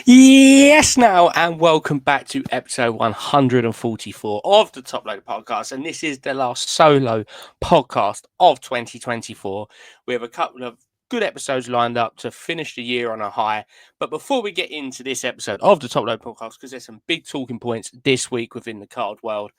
Yes, now, and welcome back to episode 144 of the Top Loader podcast. And this is the last solo podcast of 2024. We have a couple of good episodes lined up to finish the year on a high. But before we get into this episode of the Top Loader podcast, because there's some big talking points this week within the card world,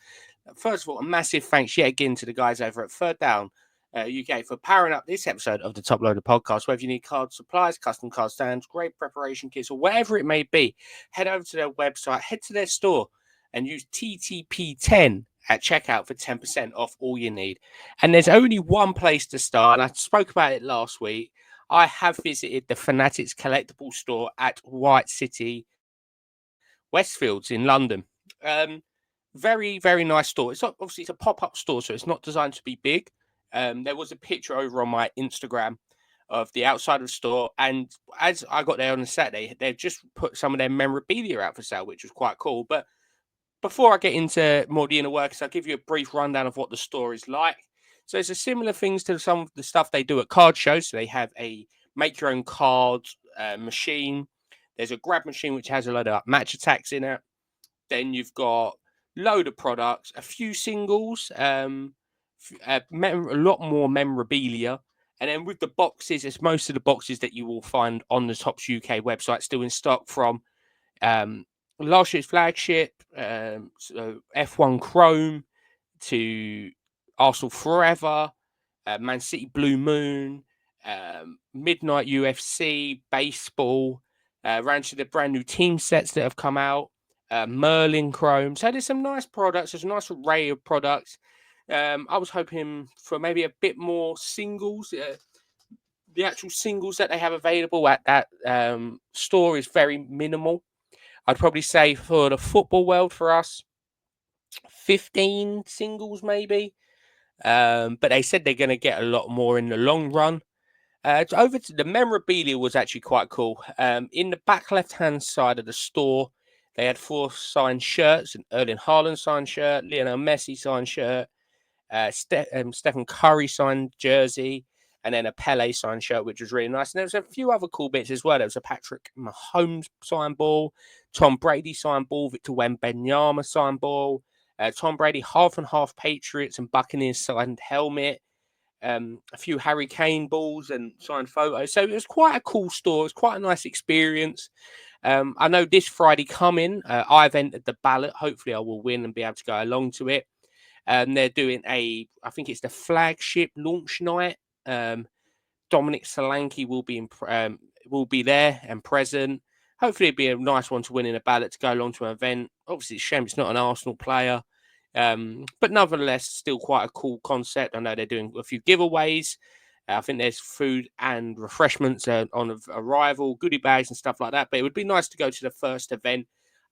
first of all, a massive thanks yet again to the guys over at Third Down UK for powering up this episode of the Top Loader podcast. Whether you need card supplies, custom card stands, great preparation kits, or whatever it may be, head over to their website, head to their store, and use TTP10 at checkout for 10% off all you need. And there's only one place to start, and I spoke about it last week. I have visited the Fanatics collectible store at White City, Westfields in London. Very, very nice store. Obviously it's a pop-up store, so it's not designed to be big. There was a picture over on my Instagram of the outside of the store, and as I got there on a Saturday, they've just put some of their memorabilia out for sale, which was quite cool. But before I get into more of the inner workings, I'll give you a brief rundown of what the store is like. So it's a similar things to some of the stuff they do at card shows. So they have a make your own card machine. There's a grab machine which has a load of match attacks in it. Then you've got load of products, a few singles, a lot more memorabilia. And then with the boxes, it's most of the boxes that you will find on the Topps UK website still in stock from last year's flagship, so F1 Chrome to Arsenal Forever, Man City Blue Moon, Midnight UFC, baseball, ran to the brand new team sets that have come out. Merlin Chrome. So there's some nice products. There's a nice array of products. I was hoping for maybe a bit more singles. The actual singles that they have available at that store is very minimal. I'd probably say for the football world for us, 15 singles maybe. But they said they're going to get a lot more in the long run. Over to the memorabilia was actually quite cool. In the back left-hand side of the store, they had 4 signed shirts: an Erling Haaland signed shirt, Lionel Messi signed shirt, Stephen Curry signed jersey, and then a Pele signed shirt, which was really nice. And there was a few other cool bits as well. There was a Patrick Mahomes signed ball, Tom Brady signed ball, Victor Wembanyama signed ball, Tom Brady half and half Patriots and Buccaneers signed helmet. A few Harry Kane balls and signed photos. So it was quite a cool store. It was quite a nice experience. I know this Friday coming, I've entered the ballot. Hopefully I will win and be able to go along to it. They're doing I think it's the flagship launch night. Dominic Solanke will be there and present. Hopefully it'll be a nice one to win in a ballot to go along to an event. Obviously it's a shame it's not an Arsenal player. But nevertheless, still quite a cool concept. I know they're doing a few giveaways. I think there's food and refreshments on arrival, goodie bags and stuff like that. But it would be nice to go to the first event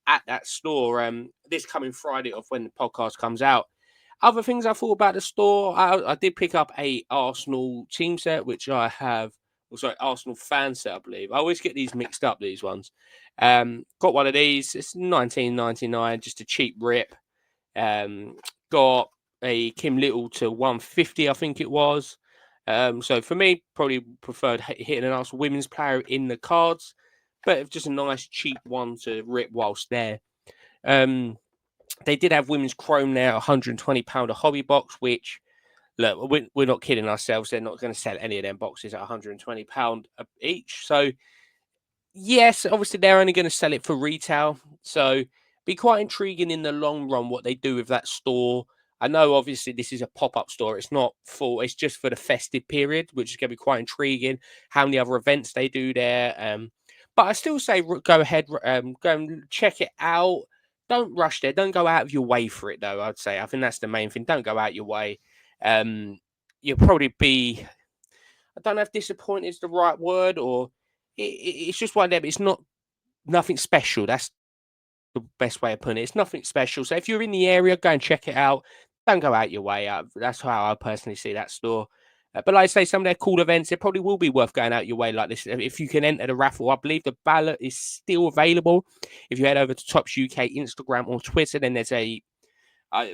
at that store this coming Friday of when the podcast comes out. Other things I thought about the store, I did pick up a Arsenal team set, which I have, Arsenal fan set, I believe. I always get these mixed up, these ones. Got one of these. It's $19.99, just a cheap rip. Got a Kim Little to 150, I think it was. So for me, probably preferred hitting an Arsenal women's player in the cards, but just a nice cheap one to rip whilst there. They did have women's chrome there, £120 a hobby box, which, look, we're not kidding ourselves. They're not going to sell any of them boxes at £120 each. So, yes, obviously they're only going to sell it for retail. So, be quite intriguing in the long run what they do with that store. I know, obviously, this is a pop-up store. It's not full. It's just for the festive period, which is going to be quite intriguing. How many other events they do there. But I still say go ahead, go and check it out. Don't rush there. Don't go out of your way for it, though, I'd say. I think that's the main thing. Don't go out your way. You'll probably be, I don't know if disappointed is the right word, or it's just one of them. It's not nothing special. That's the best way of putting it. It's nothing special. So if you're in the area, go and check it out. Don't go out your way. That's how I personally see that store. But like I say, some of their cool events, it probably will be worth going out your way like this. If you can enter the raffle, I believe the ballot is still available. If you head over to Topps UK, Instagram or Twitter, then there's a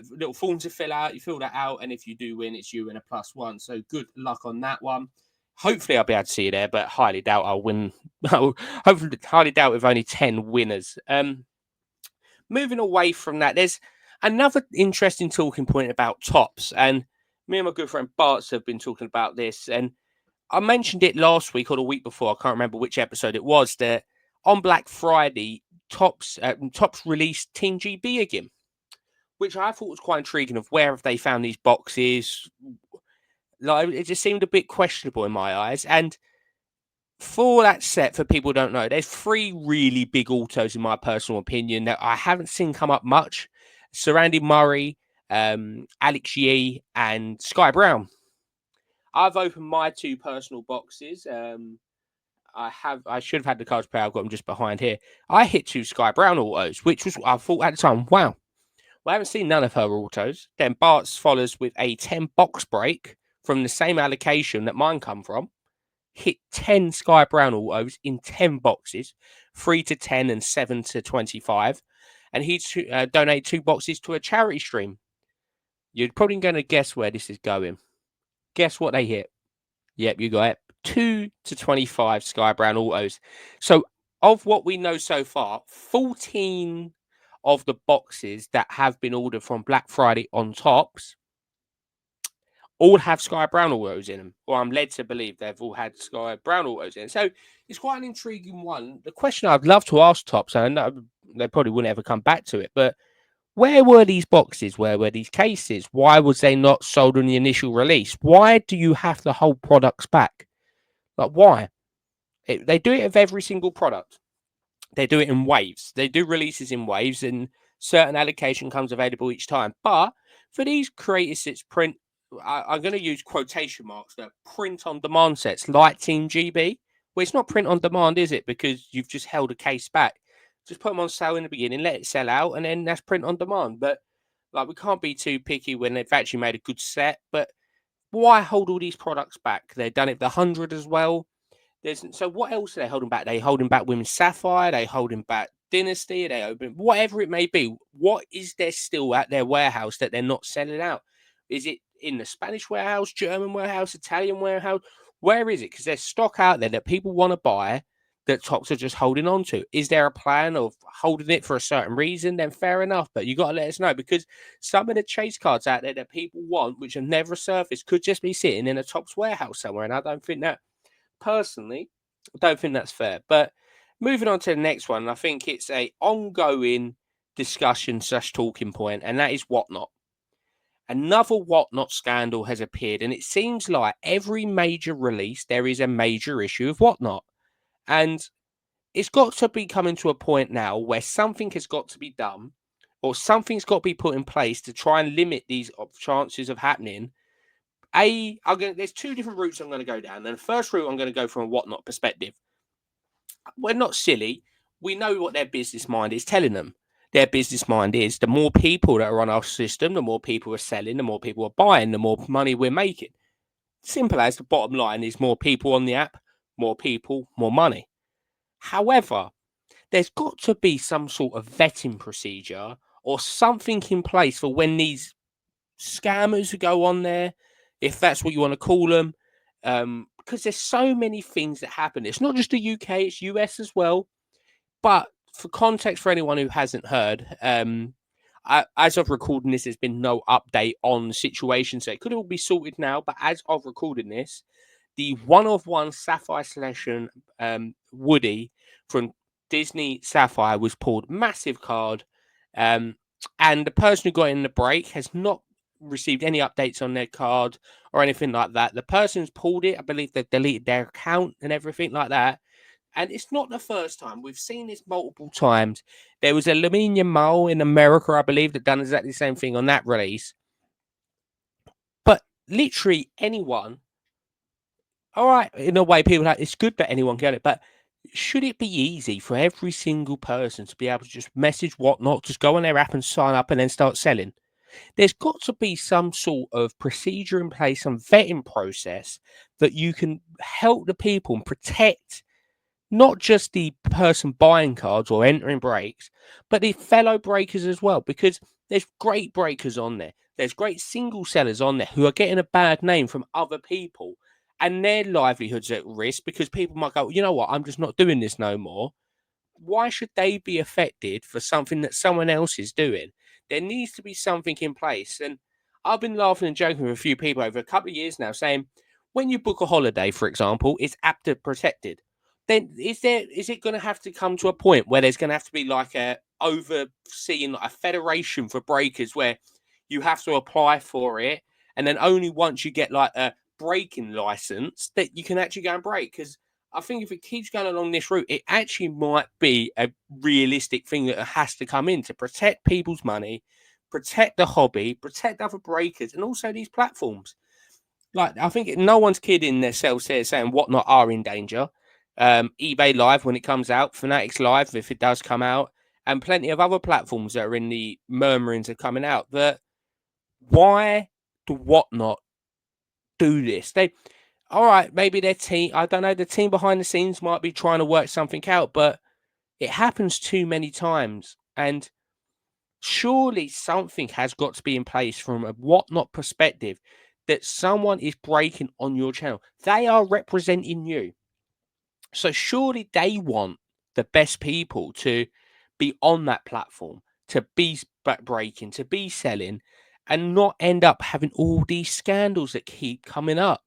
little form to fill out. You fill that out, and if you do win, it's you and a +1. So good luck on that one. Hopefully, I'll be able to see you there, but highly doubt I'll win. Hopefully, highly doubt with only 10 winners. Moving away from that, there's another interesting talking point about tops. And me and my good friend Bart's have been talking about this. And I mentioned it last week or the week before. I can't remember which episode it was. That on Black Friday, Tops released Team GB again, which I thought was quite intriguing. Of where have they found these boxes? Like, it just seemed a bit questionable in my eyes. And for that set, for people who don't know, there's three really big autos, in my personal opinion, that I haven't seen come up much. Sir Andy Murray, Alex Yee, and Sky Brown. I've opened my two personal boxes. I should have had the cards play. I've got them just behind here. I hit two Sky Brown autos, which was, I thought at the time, wow. Well, I haven't seen none of her autos. Then Bart's follows with a 10 box break from the same allocation that mine come from. Hit 10 Sky Brown autos in 10 boxes, 3 to 10 and 7 to 25. And he donated 2 boxes to a charity stream. You're probably going to guess where this is going. Guess what they hit? Yep, you got it. 2 to 25 Sky Brown autos. So, of what we know so far, 14 of the boxes that have been ordered from Black Friday on Tops all have Sky Brown autos in them, or I'm led to believe they've all had Sky Brown autos in. So it's quite an intriguing one. The question I'd love to ask Tops, and I know they probably wouldn't ever come back to it, but where were these boxes? Where were these cases? Why was they not sold on the initial release? Why do you have to hold products back? Like, why? They do it with every single product. They do it in waves. They do releases in waves, and certain allocation comes available each time. But for these creator sets, I'm going to use quotation marks, that print on demand sets like Team GB. Well, it's not print on demand, is it? Because you've just held a case back. Just put them on sale in the beginning, let it sell out, and then that's print on demand. But like, we can't be too picky when they've actually made a good set. But why hold all these products back? They've done it with the 100 as well. So what else are they holding back? They holding back Women's Sapphire. They holding back Dynasty. They open whatever it may be. What is there still at their warehouse that they're not selling out? Is it in the Spanish warehouse, German warehouse, Italian warehouse? Where is it? Because there's stock out there that people want to buy that Tops are just holding on to. Is there a plan of holding it for a certain reason? Then fair enough, but you got to let us know, because some of the chase cards out there that people want, which have never surfaced, could just be sitting in a Tops warehouse somewhere, and I don't think that. Personally, I don't think that's fair. But moving on to the next one, I think it's a ongoing discussion / talking point, and that is Whatnot. Another Whatnot scandal has appeared, and it seems like every major release there is a major issue of Whatnot. And it's got to be coming to a point now where something has got to be done, or something's got to be put in place to try and limit these chances of happening. There's two different routes I'm going to go down. And the first route, I'm going to go from a Whatnot perspective. We're not silly. We know what their business mind is telling them. Their business mind is the more people that are on our system, the more people are selling, the more people are buying, the more money we're making. Simple as the bottom line is more people on the app, more people, more money. However, there's got to be some sort of vetting procedure or something in place for when these scammers who go on there, if that's what you want to call them, because there's so many things that happen. It's not just the UK, it's US as well. But for context, for anyone who hasn't heard, as of recording this, there's been no update on the situation, so it could all be sorted now. But as of recording this, the one-of-one Sapphire selection Woody from Disney Sapphire was pulled. Massive card. And the person who got in the break has not received any updates on their card or anything like that. The person's pulled it. I believe they've deleted their account and everything like that. And it's not the first time. We've seen this multiple times. There was a Lamine Yamal in America, I believe, that done exactly the same thing on that release. But literally anyone, all right, in a way, people are like, it's good that anyone get it, but should it be easy for every single person to be able to just message Whatnot, just go on their app and sign up and then start selling? There's got to be some sort of procedure in place, some vetting process that you can help the people and protect not just the person buying cards or entering breaks, but the fellow breakers as well, because there's great breakers on there. There's great single sellers on there who are getting a bad name from other people. and their livelihoods at risk because people might go, you know what, I'm just not doing this no more. Why should they be affected for something that someone else is doing? There needs to be something in place. And I've been laughing and joking with a few people over a couple of years now saying, when you book a holiday, for example, it's APTA protected. Then is it going to have to come to a point where there's going to have to be like a overseeing like a federation for breakers where you have to apply for it, and then only once you get like a breaking license that you can actually go and break? Because I think if it keeps going along this route, it actually might be a realistic thing that has to come in to protect people's money, protect the hobby, protect other breakers, and also these platforms. Like, I think no one's kidding themselves here saying Whatnot are in danger. eBay Live when it comes out, Fanatics Live if it does come out, and plenty of other platforms that are in the murmurings of coming out. But why do Whatnot do this? They, all right, maybe their team, I don't know, the team behind the scenes might be trying to work something out, but it happens too many times. And surely something has got to be in place from a Whatnot perspective that someone is breaking on your channel. They are representing you. So surely they want the best people to be on that platform, to be breaking, to be selling, and not end up having all these scandals that keep coming up.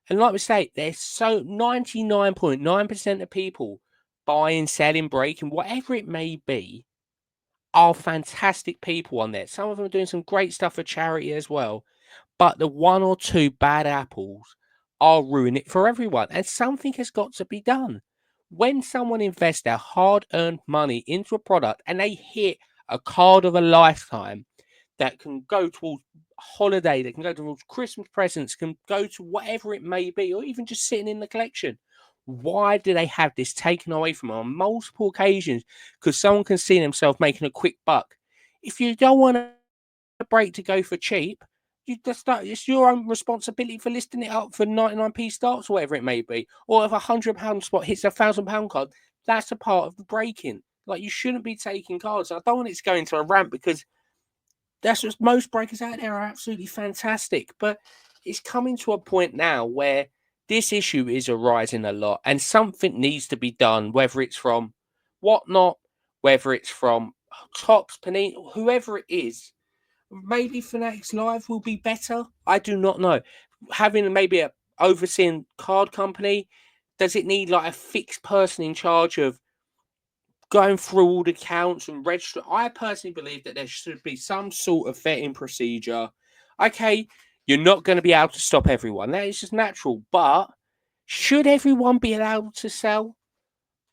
And like we say, there's so 99.9% of people buying, selling, breaking, whatever it may be, are fantastic people on there. Some of them are doing some great stuff for charity as well. But the one or two bad apples are ruining it for everyone. And something has got to be done. When someone invests their hard earned money into a product and they hit a card of a lifetime that can go towards holiday, that can go towards Christmas presents, can go to whatever it may be, or even just sitting in the collection. Why do they have this taken away from them on multiple occasions? Because someone can see themselves making a quick buck. If you don't want a break to go for cheap, you just start, it's your own responsibility for listing it up for 99p starts or whatever it may be. Or if £100 spot hits £1,000 card, that's a part of the breaking. Like, you shouldn't be taking cards. I don't want it to go into a rant because that's just, most breakers out there are absolutely fantastic. But it's coming to a point now where this issue is arising a lot and something needs to be done, whether it's from Whatnot, whether it's from Tops, Panini, whoever it is. Maybe Fanatics Live will be better. I do not know. Having maybe a overseeing card company, does it need like a fixed person in charge of going through all the accounts and register? I personally believe that there should be some sort of vetting procedure. Okay, you're not going to be able to stop everyone. That is just natural. But should everyone be allowed to sell?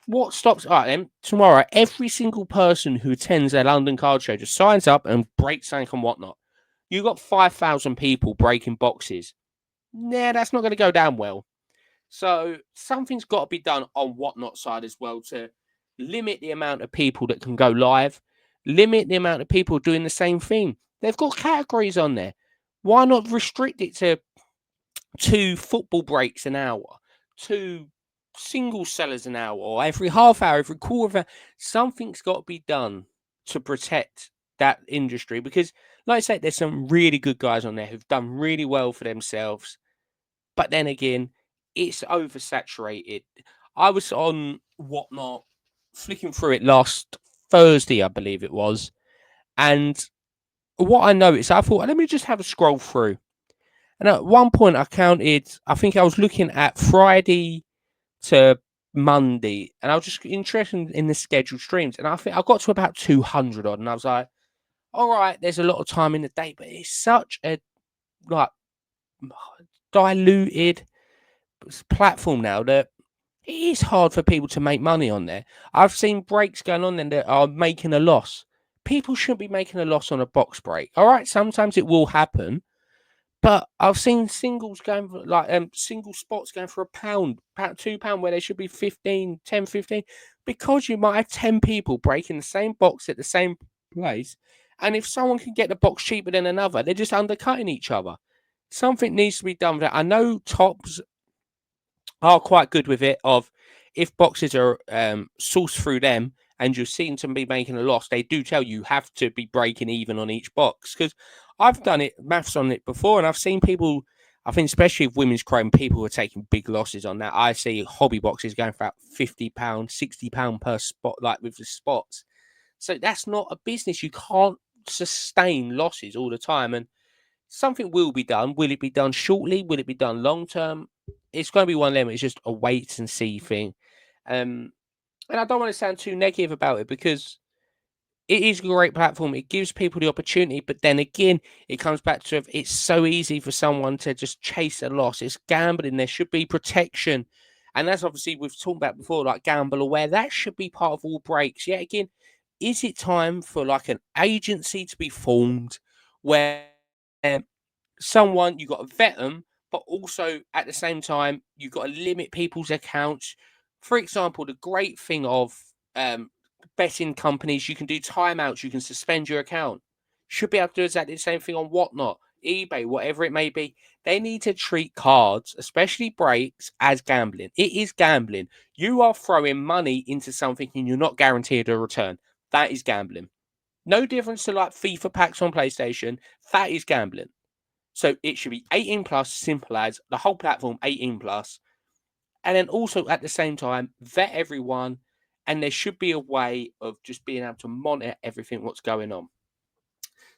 What stops? All right, then tomorrow, every single person who attends a London card show just signs up and breaks something and Whatnot. You got 5,000 people breaking boxes. Nah, that's not going to go down well. So something's got to be done on Whatnot side as well to limit the amount of people that can go live, limit the amount of people doing the same thing. They've got categories on there. Why not restrict it to 2 football breaks an hour, 2 single sellers an hour, or every half hour, every quarter of hour? Something's got to be done to protect that industry because, like I said, there's some really good guys on there who've done really well for themselves. But then again, it's oversaturated. I was on Whatnot, flicking through it last Thursday, I believe it was. And what I noticed, I thought, let me just have a scroll through. And at one point, I counted, I think I was looking at Friday to Monday, and I was just interested in the scheduled streams. And I think I got to about 200 odd, and I was like, all right, there's a lot of time in the day, but it's such a like diluted platform now that it is hard for people to make money on there. I've seen breaks going on there that are making a loss. People shouldn't be making a loss on a box break. All right, sometimes it will happen, but I've seen singles going for like single spots going for £1, £2, where they should be 15, 10, 15, because you might have 10 people breaking the same box at the same place. And if someone can get the box cheaper than another, they're just undercutting each other. Something needs to be done with that. I know Tops are quite good with it. Of if boxes are sourced through them and you're seeing to be making a loss, they do tell you have to be breaking even on each box. Because I've done it, maths on it before, and I've seen people. I think especially with Women's Chrome, people are taking big losses on that. I see hobby boxes going for about £50, £60 per spot, like with the spots. So that's not a business. You can't sustain losses all the time. And something will be done. Will it be done shortly? Will it be done long term? It's going to be one of them. It's just a wait and see thing. And I don't want to sound too negative about it because it is a great platform. It gives people the opportunity, but then again, it comes back to it's so easy for someone to just chase a loss. It's gambling. There should be protection. And that's obviously we've talked about before, like Gamble Aware. That should be part of all breaks. Yet again, is it time for like an agency to be formed where someone you got to vet them, but also at the same time you've got to limit people's accounts. For example, the great thing of betting companies, you can do timeouts, you can suspend your account. Should be able to do exactly the same thing on Whatnot, eBay, whatever it may be. They need to treat cards, especially breaks, as gambling. It is gambling. You are throwing money into something and you're not guaranteed a return. That is gambling. No difference to like FIFA packs on PlayStation. That is gambling. So it should be 18 plus, simple as the whole platform 18 plus. And then also at the same time, vet everyone. And there should be a way of just being able to monitor everything what's going on.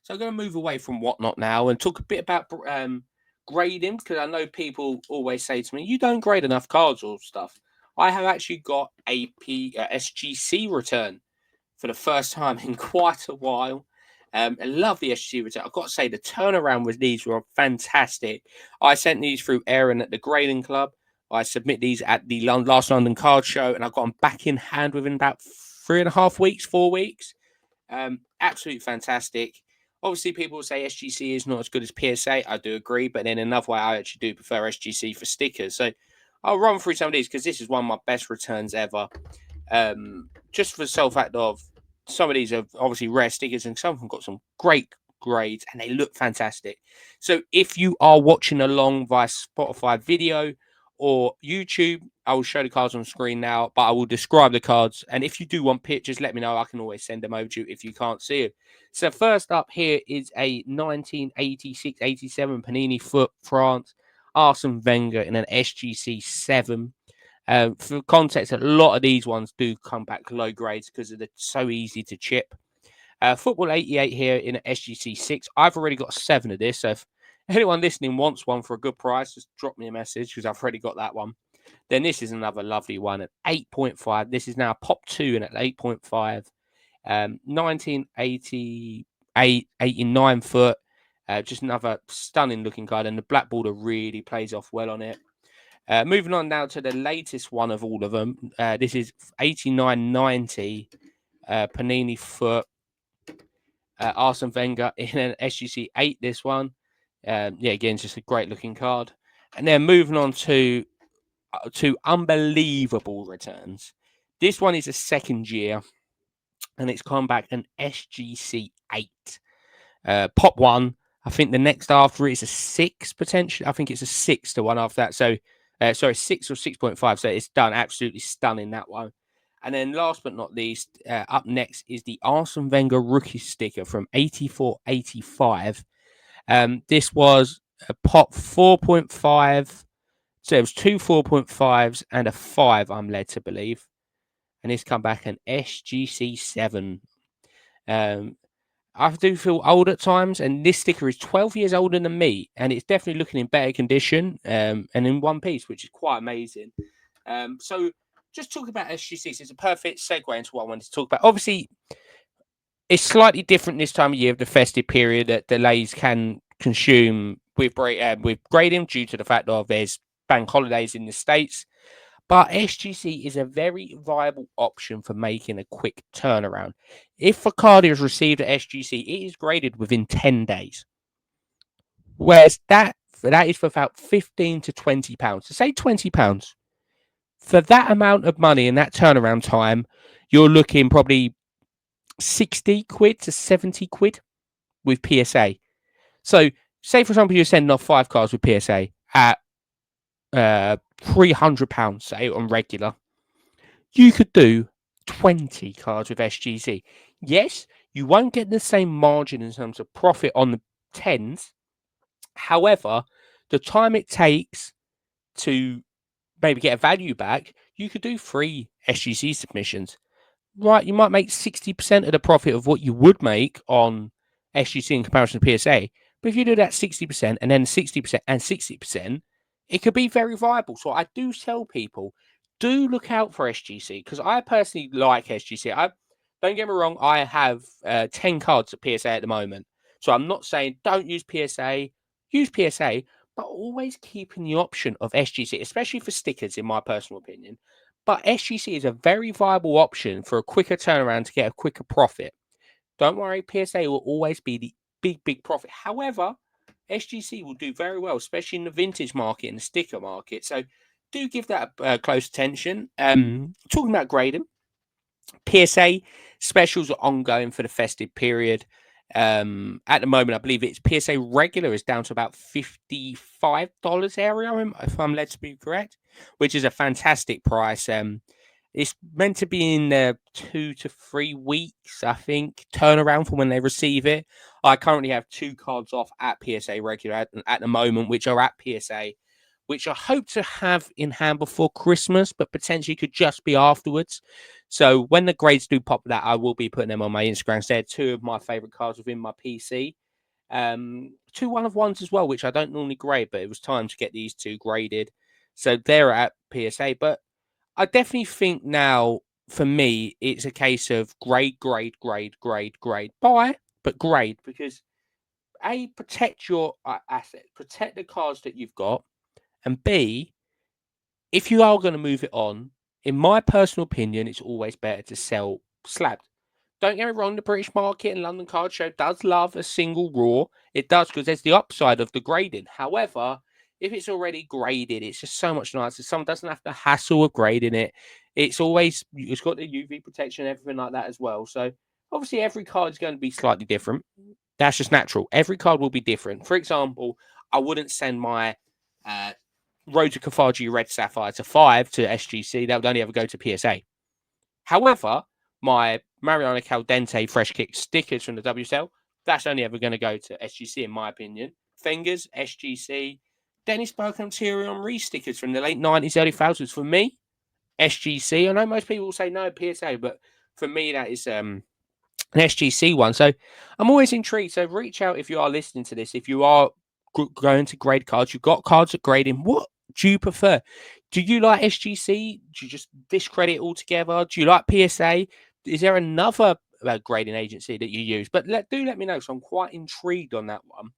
So I'm going to move away from Whatnot now and talk a bit about grading, because I know people always say to me, you don't grade enough cards or stuff. I have actually got a SGC return for the first time in quite a while. I love the SGC return. I've got to say the turnaround with these were fantastic. I sent these through Aaron at the Grading Club. I submit these at the last London Card Show, and I got them back in hand within about 3.5 weeks, 4 weeks. Absolutely fantastic. Obviously, people will say SGC is not as good as PSA. I do agree, but then another way I actually do prefer SGC for stickers. So I'll run through some of these because this is one of my best returns ever. Just for the sole fact of some of these are obviously rare stickers and some of them got some great grades and they look fantastic. So if you are watching along via Spotify video or YouTube, I will show the cards on screen now, but I will describe the cards. And if you do want pictures, let me know. I can always send them over to you if you can't see it. So first up here is a 1986-87 Panini Foot France Arsene Wenger in an SGC 7. For context, a lot of these ones do come back low grades because they're so easy to chip. Football 88 here in an SGC 6. I've already got 7 of this, so if anyone listening wants one for a good price, just drop me a message because I've already got that one. Then this is another lovely one at 8.5. This is now Pop 2 and at 8.5. 1988, 89 foot. Just another stunning looking card, and the black border really plays off well on it. Moving on now to the latest one of all of them. This is 89-90 Panini Foot Arsene Wenger in an SGC 8. This one, again, just a great looking card. And then moving on to unbelievable returns. This one is a second year, and it's come back an SGC 8. Pop 1. I think the next after it is a 6 potentially. I think it's a 6 to one after that. So, 6 or 6.5. So it's done. Absolutely stunning, that one. And then last but not least, up next is the Arsene Wenger rookie sticker from 84-85. This was a Pop 4.5. So it was 2 4.5s and a 5, I'm led to believe. And it's come back an SGC 7. I do feel old at times, and this sticker is 12 years older than me, and it's definitely looking in better condition and in one piece, which is quite amazing. So just talking about SGCs, it's a perfect segue into what I wanted to talk about. Obviously, it's slightly different this time of year of the festive period that delays can consume with grading due to the fact that there's bank holidays in the States. But SGC is a very viable option for making a quick turnaround. If a card is received at SGC, it is graded within 10 days. Whereas that is for about 15 to 20 pounds. So say 20 pounds. For that amount of money and that turnaround time, you're looking probably 60 quid to 70 quid with PSA. So say, for example, you're sending off 5 cards with PSA at £300, say, on regular. You could do 20 cards with SGC. Yes, you won't get the same margin in terms of profit on the 10s. However, the time it takes to maybe get a value back, you could do 3 SGC submissions. Right, you might make 60% of the profit of what you would make on SGC in comparison to PSA. But if you do that 60% and then 60% and 60%, it could be very viable. So I do tell people, do look out for SGC because I personally like SGC. Don't get me wrong, I have 10 cards at PSA at the moment. So I'm not saying don't use PSA, but always keeping the option of SGC, especially for stickers, in my personal opinion. But SGC is a very viable option for a quicker turnaround to get a quicker profit. Don't worry, PSA will always be the big profit. However, SGC will do very well, especially in the vintage market and the sticker market. So do give that close attention. Talking about grading, PSA specials are ongoing for the festive period. At the moment, I believe it's PSA regular is down to about $55 area, if I'm led to be correct, which is a fantastic price. It's meant to be in 2 to 3 weeks, I think, turnaround from when they receive it. I currently have 2 cards off at PSA regular at the moment, which are at PSA, which I hope to have in hand before Christmas, but potentially could just be afterwards. So when the grades do pop that, I will be putting them on my Instagram. So they're 2 of my favorite cards within my PC. 2 1-of-1s as well, which I don't normally grade, but it was time to get these 2 graded. So they're at PSA. But I definitely think now, for me, it's a case of grade. Buy, but grade, because A, protect your asset, protect the cards that you've got, and B, if you are going to move it on, in my personal opinion, it's always better to sell slabbed. Don't get me wrong, the British market and London Card Show does love a single raw. It does, because there's the upside of the grading. However, if it's already graded, it's just so much nicer. Someone doesn't have to hassle with grading it. It's got the UV protection and everything like that as well. So obviously every card is going to be slightly different. That's just natural. Every card will be different. For example, I wouldn't send my Road to Carthage Red Sapphire to 5 to SGC. That would only ever go to PSA. However, my Mariana Caldente Fresh Kick stickers from the WSL, that's only ever going to go to SGC, in my opinion. Fingers, SGC. Dennis Bergkamp Tyrion Reese stickers from the late 90s, early 2000s. For me, SGC. I know most people will say no, PSA, but for me, that is an SGC one. So I'm always intrigued. So reach out if you are listening to this. If you are going to grade cards, you've got cards at grading. What do you prefer? Do you like SGC? Do you just discredit it altogether? Do you like PSA? Is there another grading agency that you use? But let me know. So I'm quite intrigued on that one.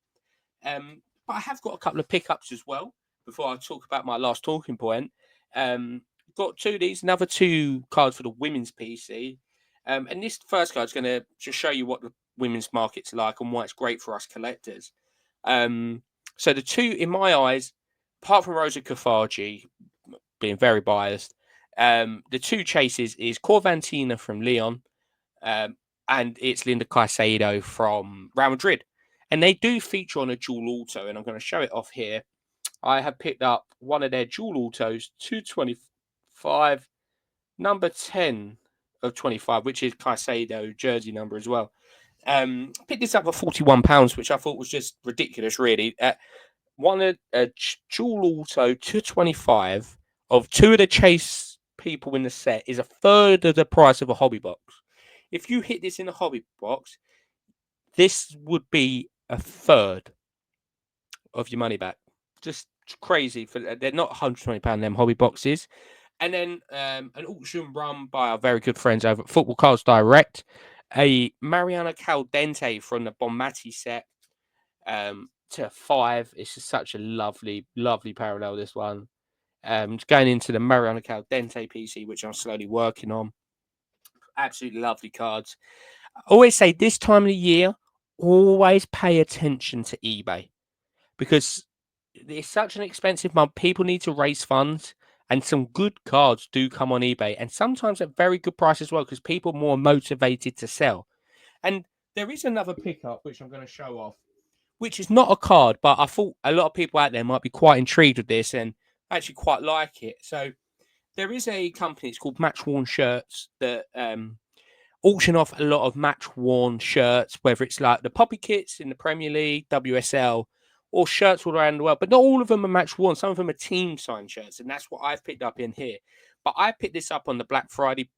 But I have got a couple of pickups as well before I talk about my last talking point. Got 2 of these, another 2 cards for the women's PC. And this first card is going to just show you what the women's market's like and why it's great for us collectors. So the 2, in my eyes, apart from Rosa Carthage, being very biased, the 2 chases is Corvantina from Lyon, and it's Linda Caicedo from Real Madrid. And they do feature on a dual auto, and I'm going to show it off here. I have picked up one of their dual autos, 225, number 10 of 25, which is Caicedo jersey number as well. Picked this up for £41, which I thought was just ridiculous, really. One a dual auto 225 of 2 of the chase people in the set is a third of the price of a hobby box. If you hit this in a hobby box, this would be a third of your money back. Just crazy. They're not £120 them hobby boxes. And then an auction run by our very good friends over at Football Cards Direct, a Mariana Caldente from the Bonmati set to 5. It's just such a lovely parallel, this one. Going into the Mariana Caldente PC, which I'm slowly working on. Absolutely lovely cards. I always say this time of the year, always pay attention to eBay, because it's such an expensive month. People need to raise funds, and some good cards do come on eBay, and sometimes at very good price as well, because people are more motivated to sell. And there is another pickup which I'm going to show off, which is not a card, but I thought a lot of people out there might be quite intrigued with this and actually quite like it. So there is a company, it's called Match Worn Shirts, that auction off a lot of match worn shirts, whether it's like the Poppy kits in the Premier League, WSL, or shirts all around the world, but not all of them are match worn. Some of them are team signed shirts, and that's what I've picked up in here. But I picked this up on the Black Friday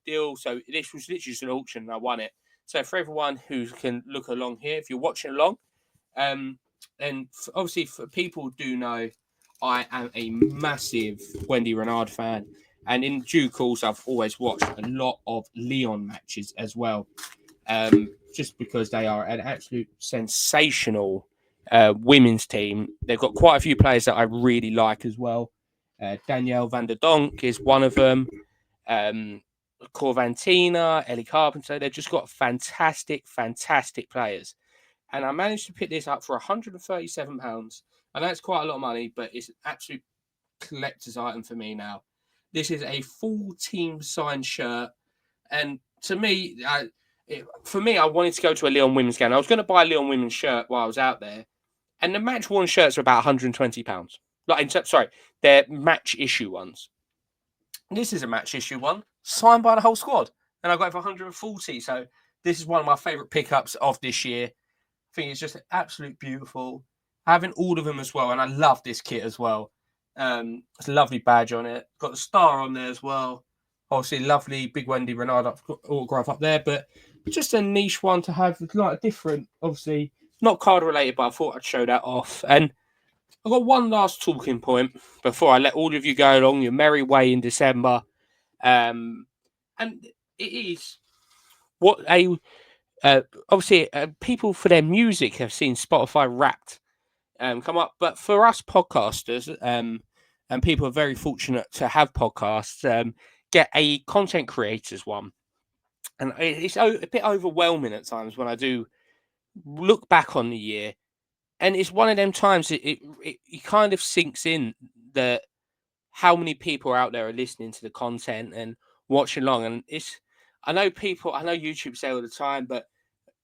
deal, so this was literally just an auction, and I won it. So for everyone who can look along here, if you're watching along, and obviously for people do know, I am a massive Wendy Renard fan, and in due course, I've always watched a lot of Leon matches as well, just because they are an absolute sensational women's team. They've got quite a few players that I really like as well. Danielle van der Donk is one of them. Corvantina, Ellie Carpenter. They've just got fantastic players. And I managed to pick this up for £137. And that's quite a lot of money, but it's an absolute collector's item for me now. This is a full team signed shirt. And to me, I wanted to go to a Leon women's game. I was going to buy a Leon women's shirt while I was out there. And the match worn shirts are about £120. Sorry, they're match issue ones. This is a match issue one, signed by the whole squad. And I got it for 140. So this is one of my favourite pickups of this year. I think it's just absolute beautiful. Having all of them as well. And I love this kit as well. It's a lovely badge on it. Got the star on there as well. Obviously, lovely big Wendy Renard autograph up there. But just a niche one to have, like a different, obviously, not card related, but I thought I'd show that off. And I've got one last talking point before I let all of you go along your merry way in December. And it is what obviously people for their music have seen Spotify Wrapped come up, but for us podcasters, and people are very fortunate to have podcasts, get a content creators one, and it's a bit overwhelming at times when I do look back on the year, and it's one of them times it kind of sinks in that how many people out there are listening to the content and watching along, and I know YouTube say all the time, but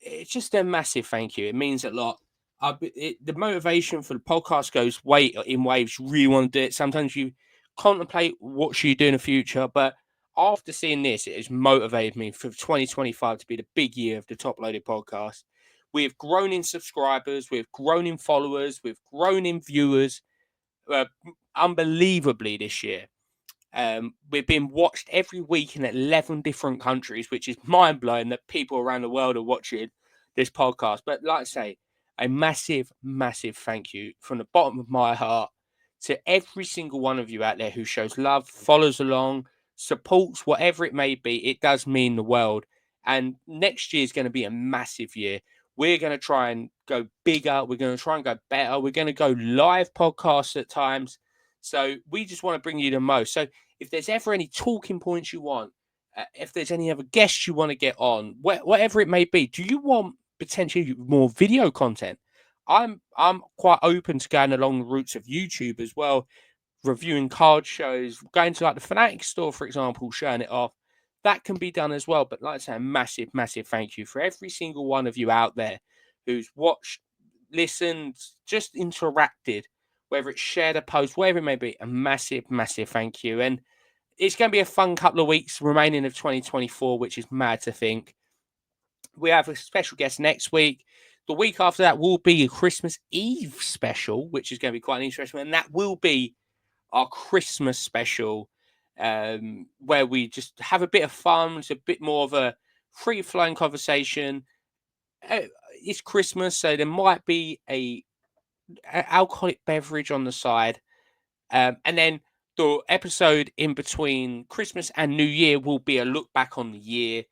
it's just a massive thank you. It means a lot. The motivation for the podcast goes in waves. You really want to do it. Sometimes you contemplate what should you do in the future, but after seeing this, it has motivated me for 2025 to be the big year of the Top Loaded podcast. We've grown in subscribers, we've grown in followers, we've grown in viewers, unbelievably this year. We've been watched every week in 11 different countries, which is mind blowing that people around the world are watching this podcast. But like I say, a massive thank you from the bottom of my heart to every single one of you out there who shows love, follows along, supports, whatever it may be. It does mean the world. And next year is going to be a massive year. We're going to try and go bigger. We're going to try and go better. We're going to go live podcasts at times. So we just want to bring you the most. So if there's ever any talking points you want, if there's any other guests you want to get on, whatever it may be, do you want potentially more video content? I'm quite open to going along the routes of YouTube as well, reviewing card shows, going to like the Fnatic store, for example, showing it off. That can be done as well. But like I say, a massive thank you for every single one of you out there who's watched, listened, just interacted, whether it's shared a post, whatever it may be. A massive thank you. And it's going to be a fun couple of weeks remaining of 2024, which is mad to think. We have a special guest next week. The week after that will be a Christmas Eve special, which is going to be quite interesting. And that will be our Christmas special, where we just have a bit of fun. It's a bit more of a free-flowing conversation. It's Christmas, so there might be a alcoholic beverage on the side. And then the episode in between Christmas and New Year will be a look back on the year,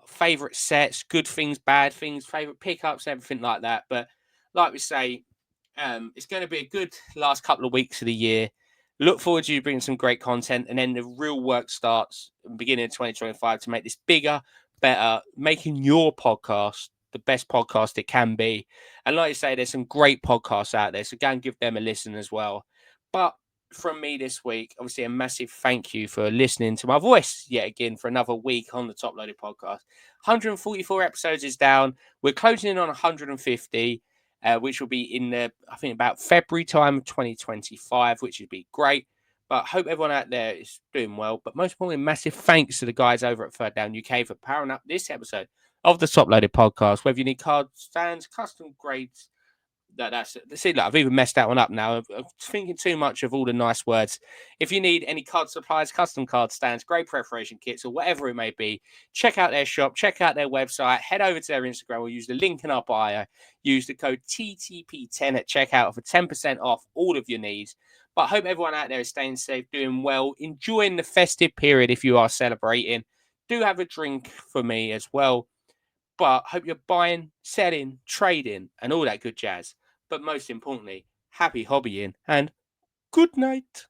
favorite sets, good things, bad things, favorite pickups, everything like that. But like we say, it's going to be a good last couple of weeks of the year. Look forward to you bringing some great content, and then the real work starts at the beginning of 2025 to make this bigger, better, making your podcast the best podcast it can be. And like you say, there's some great podcasts out there, so go and give them a listen as well. But from me this week, obviously a massive thank you for listening to my voice yet again for another week on the Top Loaded podcast. 144 episodes is down. We're closing in on 150, which will be in I think about February time of 2025, which would be great. But I hope everyone out there is doing well. But most importantly, massive thanks to the guys over at Third Down UK for powering up this episode of the Top Loaded podcast. Whether you need cards, stands, custom grades, that's see. Look, I've even messed that one up now. I'm thinking too much of all the nice words. If you need any card supplies, custom card stands, great preparation kits, or whatever it may be, check out their shop, check out their website, head over to their Instagram, or use the link in our bio. Use the code TTP10 at checkout for 10% off all of your needs. But I hope everyone out there is staying safe, doing well, enjoying the festive period if you are celebrating. Do have a drink for me as well. But hope you're buying, selling, trading, and all that good jazz. But most importantly, happy hobbying and good night.